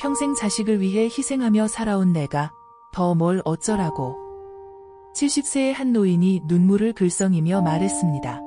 평생 자식을 위해 희생하며 살아온 내가 더 뭘 어쩌라고. 70세의 한 노인이 눈물을 글썽이며 말했습니다.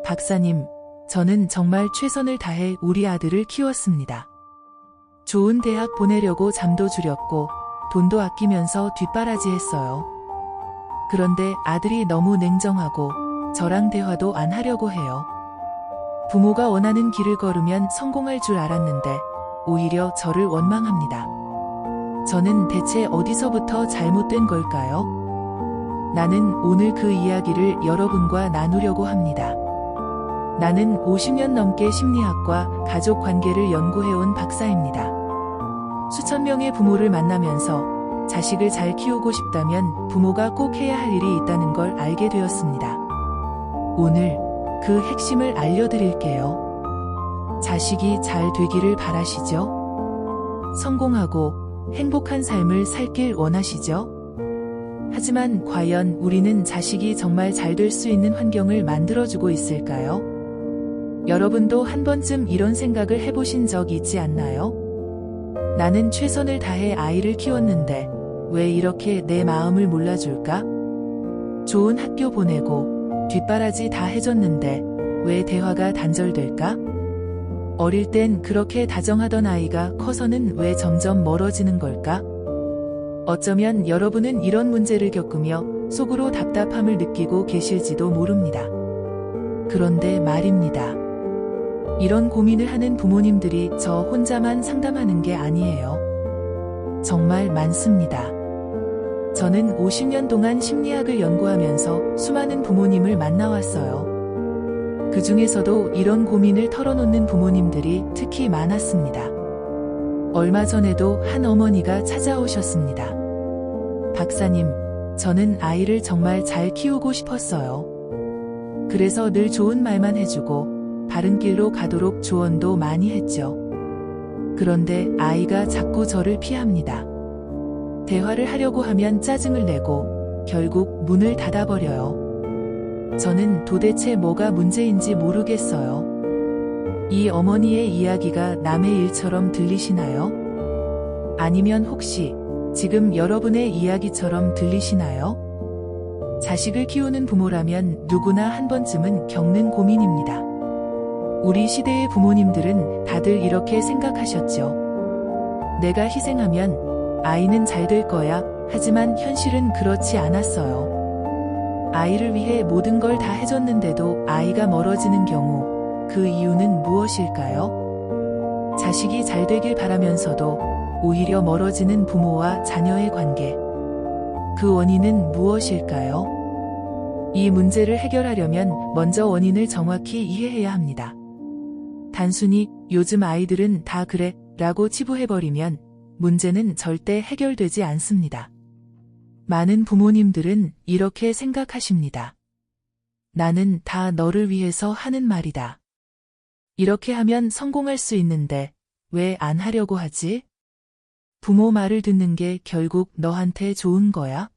박사님, 저는 정말 최선을 다해 우리 아들을 키웠습니다. 좋은 대학 보내려고 잠도 줄였고 돈도 아끼면서 뒷바라지했어요. 그런데 아들이 너무 냉정하고 저랑 대화도 안 하려고 해요. 부모가 원하는 길을 걸으면 성공할 줄 알았는데 오히려 저를 원망합니다. 저는 대체 어디서부터 잘못된 걸까요? 나는 오늘 그 이야기를 여러분과 나누려고 합니다. 나는 50년 넘게 심리학과 가족 관계를 연구해온 박사입니다. 수천 명의 부모를 만나면서 자식을 잘 키우고 싶다면 부모가 꼭 해야 할 일이 있다는 걸 알게 되었습니다. 오늘 그 핵심을 알려드릴게요. 자식이 잘 되기를 바라시죠? 성공하고 행복한 삶을 살길 원하시죠? 하지만 과연 우리는 자식이 정말 잘 될 수 있는 환경을 만들어주고 있을까요? 여러분도 한 번쯤 이런 생각을 해보신 적 있지 않나요? 나는 최선을 다해 아이를 키웠는데 왜 이렇게 내 마음을 몰라줄까? 좋은 학교 보내고 뒷바라지 다 해줬는데 왜 대화가 단절될까? 어릴 땐 그렇게 다정하던 아이가 커서는 왜 점점 멀어지는 걸까? 어쩌면 여러분은 이런 문제를 겪으며 속으로 답답함을 느끼고 계실지도 모릅니다. 그런데 말입니다. 이런 고민을 하는 부모님들이 저 혼자만 상담하는 게 아니에요. 정말 많습니다. 저는 50년 동안 심리학을 연구하면서 수많은 부모님을 만나왔어요. 그 중에서도 이런 고민을 털어놓는 부모님들이 특히 많았습니다. 얼마 전에도 한 어머니가 찾아오셨습니다. 박사님, 저는 아이를 정말 잘 키우고 싶었어요. 그래서 늘 좋은 말만 해주고 바른 길로 가도록 조언도 많이 했죠. 그런데 아이가 자꾸 저를 피합니다. 대화를 하려고 하면 짜증을 내고 결국 문을 닫아버려요. 저는 도대체 뭐가 문제인지 모르겠어요. 이 어머니의 이야기가 남의 일처럼 들리시나요? 아니면 혹시 지금 여러분의 이야기처럼 들리시나요? 자식을 키우는 부모라면 누구나 한 번쯤은 겪는 고민입니다. 우리 시대의 부모님들은 다들 이렇게 생각하셨죠. 내가 희생하면 아이는 잘 될 거야. 하지만 현실은 그렇지 않았어요. 아이를 위해 모든 걸 다 해줬는데도 아이가 멀어지는 경우, 그 이유는 무엇일까요? 자식이 잘 되길 바라면서도 오히려 멀어지는 부모와 자녀의 관계. 그 원인은 무엇일까요? 이 문제를 해결하려면 먼저 원인을 정확히 이해해야 합니다. 단순히 요즘 아이들은 다 그래 라고 치부해버리면 문제는 절대 해결되지 않습니다. 많은 부모님들은 이렇게 생각하십니다. 나는 다 너를 위해서 하는 말이다. 이렇게 하면 성공할 수 있는데 왜 안 하려고 하지? 부모 말을 듣는 게 결국 너한테 좋은 거야?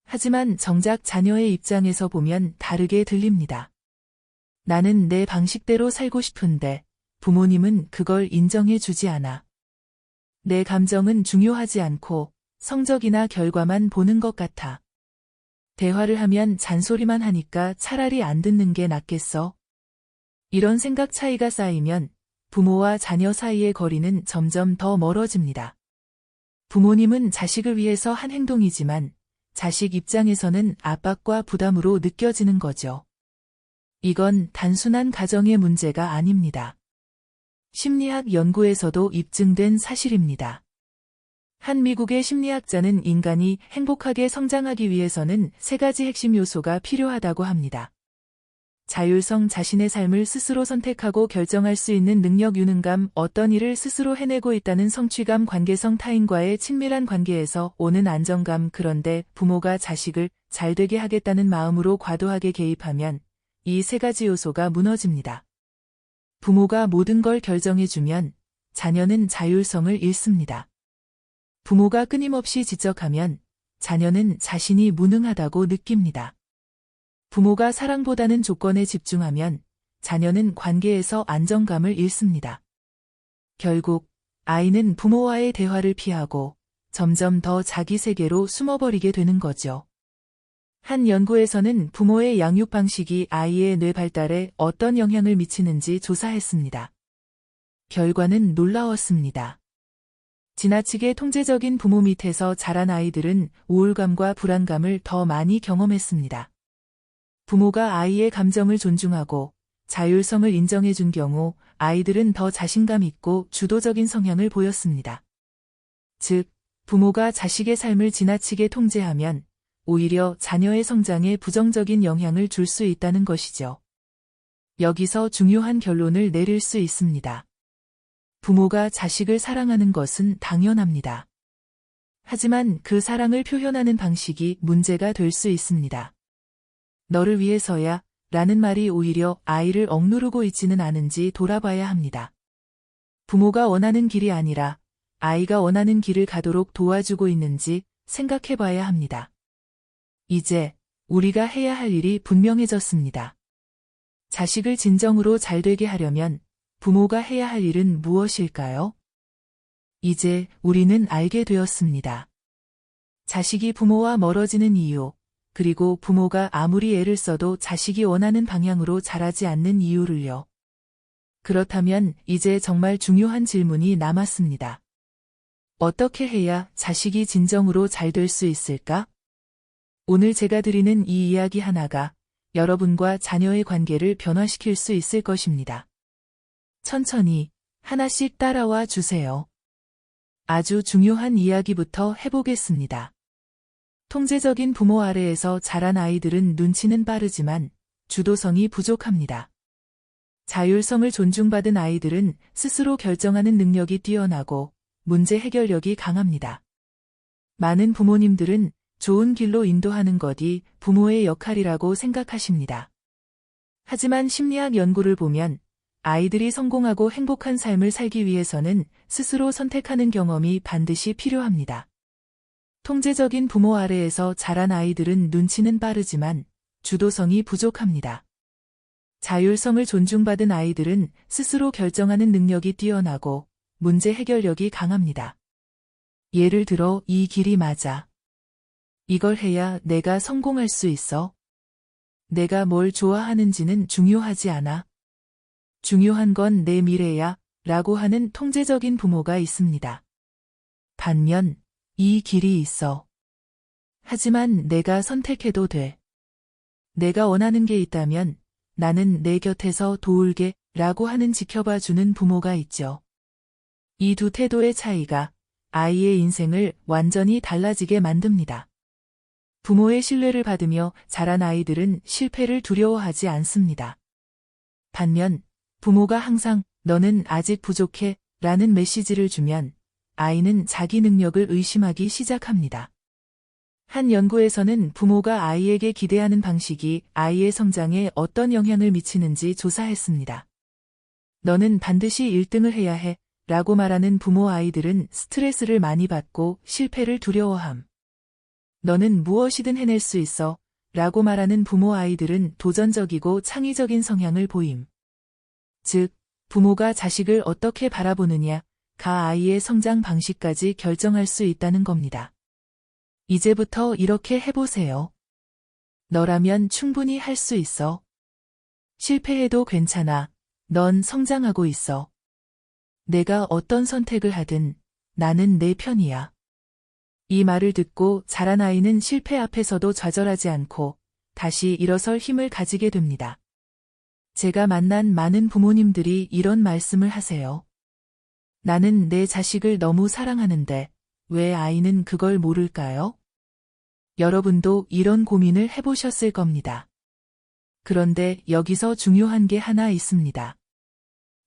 하지만 정작 자녀의 입장에서 보면 다르게 들립니다. 나는 내 방식대로 살고 싶은데 부모님은 그걸 인정해 주지 않아. 내 감정은 중요하지 않고 성적이나 결과만 보는 것 같아. 대화를 하면 잔소리만 하니까 차라리 안 듣는 게 낫겠어. 이런 생각 차이가 쌓이면 부모와 자녀 사이의 거리는 점점 더 멀어집니다. 부모님은 자식을 위해서 한 행동이지만 자식 입장에서는 압박과 부담으로 느껴지는 거죠. 이건 단순한 가정의 문제가 아닙니다. 심리학 연구에서도 입증된 사실입니다. 한 미국의 심리학자는 인간이 행복하게 성장하기 위해서는 3가지 핵심 요소가 필요하다고 합니다. 자율성, 자신의 삶을 스스로 선택하고 결정할 수 있는 능력, 유능감, 어떤 일을 스스로 해내고 있다는 성취감, 관계성, 타인과의 친밀한 관계에서 오는 안정감. 그런데 부모가 자식을 잘 되게 하겠다는 마음으로 과도하게 개입하면 이 3가지 요소가 무너집니다. 부모가 모든 걸 결정해주면 자녀는 자율성을 잃습니다. 부모가 끊임없이 지적하면 자녀는 자신이 무능하다고 느낍니다. 부모가 사랑보다는 조건에 집중하면 자녀는 관계에서 안정감을 잃습니다. 결국 아이는 부모와의 대화를 피하고 점점 더 자기 세계로 숨어버리게 되는 거죠. 한 연구에서는 부모의 양육 방식이 아이의 뇌 발달에 어떤 영향을 미치는지 조사했습니다. 결과는 놀라웠습니다. 지나치게 통제적인 부모 밑에서 자란 아이들은 우울감과 불안감을 더 많이 경험했습니다. 부모가 아이의 감정을 존중하고 자율성을 인정해준 경우 아이들은 더 자신감 있고 주도적인 성향을 보였습니다. 즉, 부모가 자식의 삶을 지나치게 통제하면 오히려 자녀의 성장에 부정적인 영향을 줄 수 있다는 것이죠. 여기서 중요한 결론을 내릴 수 있습니다. 부모가 자식을 사랑하는 것은 당연합니다. 하지만 그 사랑을 표현하는 방식이 문제가 될 수 있습니다. 너를 위해서야 라는 말이 오히려 아이를 억누르고 있지는 않은지 돌아봐야 합니다. 부모가 원하는 길이 아니라 아이가 원하는 길을 가도록 도와주고 있는지 생각해 봐야 합니다. 이제 우리가 해야 할 일이 분명해졌습니다. 자식을 진정으로 잘되게 하려면 부모가 해야 할 일은 무엇일까요? 이제 우리는 알게 되었습니다. 자식이 부모와 멀어지는 이유, 그리고 부모가 아무리 애를 써도 자식이 원하는 방향으로 자라지 않는 이유를요. 그렇다면 이제 정말 중요한 질문이 남았습니다. 어떻게 해야 자식이 진정으로 잘 될 수 있을까? 오늘 제가 드리는 이 이야기 하나가 여러분과 자녀의 관계를 변화시킬 수 있을 것입니다. 천천히 하나씩 따라와 주세요. 아주 중요한 이야기부터 해보겠습니다. 통제적인 부모 아래에서 자란 아이들은 눈치는 빠르지만 주도성이 부족합니다. 자율성을 존중받은 아이들은 스스로 결정하는 능력이 뛰어나고 문제 해결력이 강합니다. 많은 부모님들은 좋은 길로 인도하는 것이 부모의 역할이라고 생각하십니다. 하지만 심리학 연구를 보면 아이들이 성공하고 행복한 삶을 살기 위해서는 스스로 선택하는 경험이 반드시 필요합니다. 통제적인 부모 아래에서 자란 아이들은 눈치는 빠르지만 주도성이 부족합니다. 자율성을 존중받은 아이들은 스스로 결정하는 능력이 뛰어나고 문제 해결력이 강합니다. 예를 들어 이 길이 맞아. 이걸 해야 내가 성공할 수 있어. 내가 뭘 좋아하는지는 중요하지 않아. 중요한 건 내 미래야 라고 하는 통제적인 부모가 있습니다. 반면 이 길이 있어. 하지만 내가 선택해도 돼. 내가 원하는 게 있다면 나는 내 곁에서 도울게 라고 하는 지켜봐주는 부모가 있죠. 이 두 태도의 차이가 아이의 인생을 완전히 달라지게 만듭니다. 부모의 신뢰를 받으며 자란 아이들은 실패를 두려워하지 않습니다. 반면 부모가 항상 너는 아직 부족해 라는 메시지를 주면 아이는 자기 능력을 의심하기 시작합니다. 한 연구에서는 부모가 아이에게 기대하는 방식이 아이의 성장에 어떤 영향을 미치는지 조사했습니다. 너는 반드시 1등을 해야 해 라고 말하는 부모 아이들은 스트레스를 많이 받고 실패를 두려워함. 너는 무엇이든 해낼 수 있어 라고 말하는 부모 아이들은 도전적이고 창의적인 성향을 보임. 즉, 부모가 자식을 어떻게 바라보느냐가 아이의 성장 방식까지 결정할 수 있다는 겁니다. 이제부터 이렇게 해보세요. 너라면 충분히 할 수 있어. 실패해도 괜찮아. 넌 성장하고 있어. 내가 어떤 선택을 하든 나는 내 편이야. 이 말을 듣고 자란 아이는 실패 앞에서도 좌절하지 않고 다시 일어설 힘을 가지게 됩니다. 제가 만난 많은 부모님들이 이런 말씀을 하세요. 나는 내 자식을 너무 사랑하는데 왜 아이는 그걸 모를까요? 여러분도 이런 고민을 해보셨을 겁니다. 그런데 여기서 중요한 게 하나 있습니다.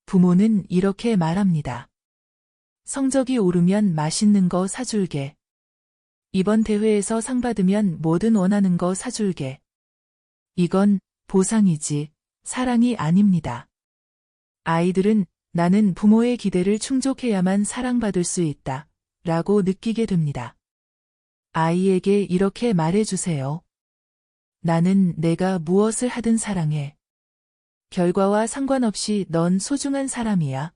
부모는 이렇게 말합니다. 성적이 오르면 맛있는 거 사줄게. 이번 대회에서 상 받으면 뭐든 원하는 거 사줄게. 이건 보상이지 사랑이 아닙니다. 아이들은 나는 부모의 기대를 충족해야만 사랑받을 수 있다 라고 느끼게 됩니다. 아이에게 이렇게 말해주세요. 나는 내가 무엇을 하든 사랑해. 결과와 상관없이 넌 소중한 사람이야.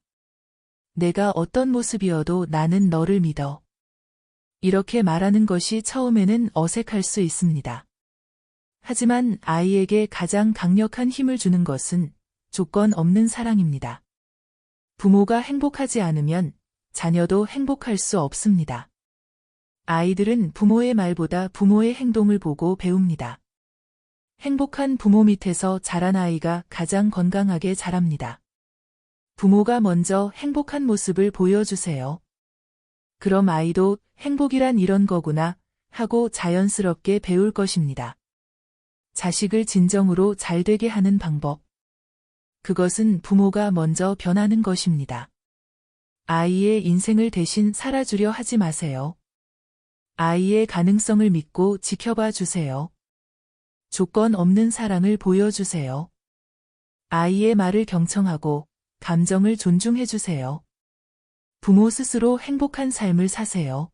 내가 어떤 모습이어도 나는 너를 믿어. 이렇게 말하는 것이 처음에는 어색할 수 있습니다. 하지만 아이에게 가장 강력한 힘을 주는 것은 조건 없는 사랑입니다. 부모가 행복하지 않으면 자녀도 행복할 수 없습니다. 아이들은 부모의 말보다 부모의 행동을 보고 배웁니다. 행복한 부모 밑에서 자란 아이가 가장 건강하게 자랍니다. 부모가 먼저 행복한 모습을 보여주세요. 그럼 아이도 행복이란 이런 거구나 하고 자연스럽게 배울 것입니다. 자식을 진정으로 잘되게 하는 방법. 그것은 부모가 먼저 변하는 것입니다. 아이의 인생을 대신 살아주려 하지 마세요. 아이의 가능성을 믿고 지켜봐 주세요. 조건 없는 사랑을 보여주세요. 아이의 말을 경청하고 감정을 존중해 주세요. 부모 스스로 행복한 삶을 사세요.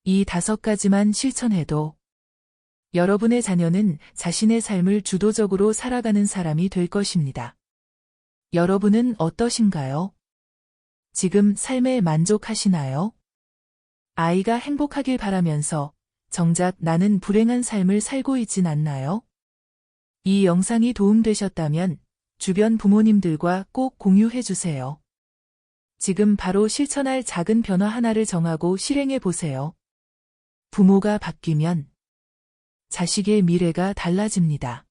이 5가지만 실천해도 여러분의 자녀는 자신의 삶을 주도적으로 살아가는 사람이 될 것입니다. 여러분은 어떠신가요? 지금 삶에 만족하시나요? 아이가 행복하길 바라면서 정작 나는 불행한 삶을 살고 있진 않나요? 이 영상이 도움되셨다면 주변 부모님들과 꼭 공유해 주세요. 지금 바로 실천할 작은 변화 하나를 정하고 실행해 보세요. 부모가 바뀌면 자식의 미래가 달라집니다.